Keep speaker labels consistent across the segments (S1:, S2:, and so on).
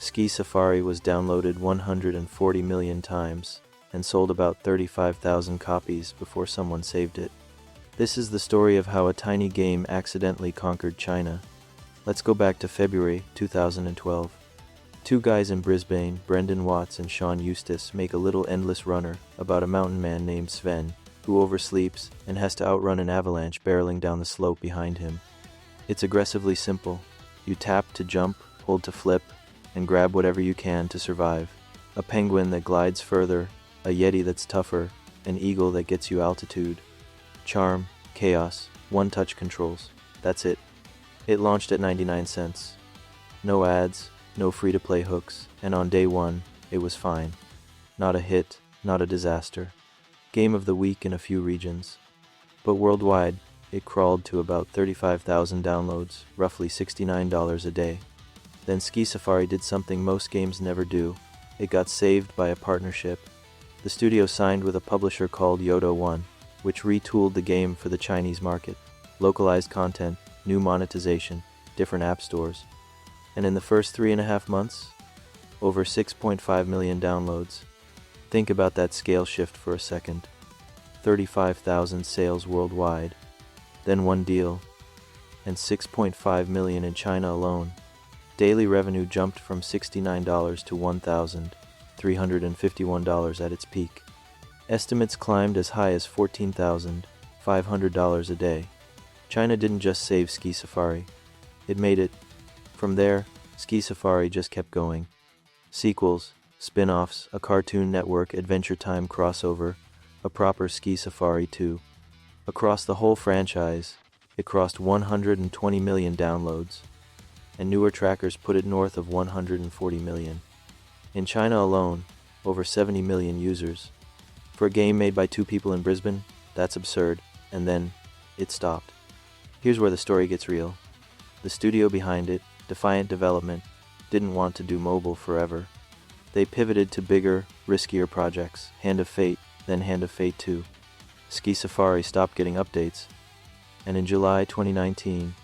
S1: Ski Safari was downloaded 140 million times and sold about 35,000 copies before someone saved it. This is the story of how a tiny game accidentally conquered China. Let's go back to February 2012. Two guys in Brisbane, Brendan Watts and Sean Eustace, make a little endless runner about a mountain man named Sven, who oversleeps and has to outrun an avalanche barreling down the slope behind him. It's aggressively simple. You tap to jump, hold to flip, and grab whatever you can to survive. A penguin that glides further, a yeti that's tougher, an eagle that gets you altitude. Charm, chaos, one-touch controls. That's it. It launched at 99 cents. No ads, no free-to-play hooks, and on day one, it was fine. Not a hit, not a disaster. Game of the week in a few regions. But worldwide, it crawled to about 35,000 downloads, roughly $69 a day. Then Ski Safari did something most games never do. It got saved by a partnership. The studio signed with a publisher called Yodo One, which retooled the game for the Chinese market. Localized content, new monetization, different app stores. And in the first 3.5 months, over 6.5 million downloads. Think about that scale shift for a second. 35,000 sales worldwide, then one deal, and 6.5 million in China alone. Daily revenue jumped from $69 to $1,351 at its peak. Estimates climbed as high as $14,500 a day. China didn't just save Ski Safari, it made it. From there, Ski Safari just kept going. Sequels, spin-offs, a Cartoon Network Adventure Time crossover, a proper Ski Safari 2. Across the whole franchise, it crossed 120 million downloads, and newer trackers put it north of 140 million. In China alone, over 70 million users. For a game made by two people in Brisbane, that's absurd, and then, it stopped. Here's where the story gets real. The studio behind it, Defiant Development, didn't want to do mobile forever. They pivoted to bigger, riskier projects, Hand of Fate, then Hand of Fate 2. Ski Safari stopped getting updates, and in July 2019,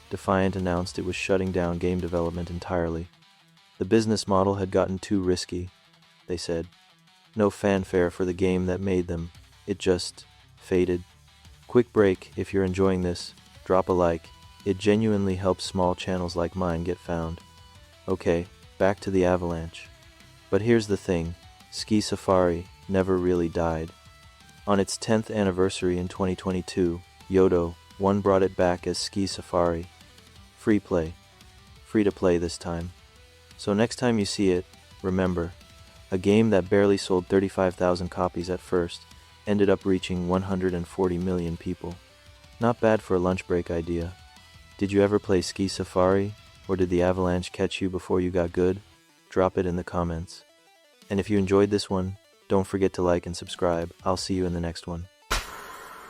S1: Defiant announced it was shutting down game development entirely. The business model had gotten too risky, they said. No fanfare for the game that made them, it just faded. Quick break, if you're enjoying this, drop a like, it genuinely helps small channels like mine get found. Okay, back to the avalanche. But here's the thing, Ski Safari never really died. On its 10th anniversary in 2022, Yodo One brought it back as Ski Safari. Free play. Free to play this time. So next time you see it, remember, a game that barely sold 35,000 copies at first ended up reaching 140 million people. Not bad for a lunch break idea. Did you ever play Ski Safari, or did the avalanche catch you before you got good? Drop it in the comments. And if you enjoyed this one, don't forget to like and subscribe. I'll see you in the next one.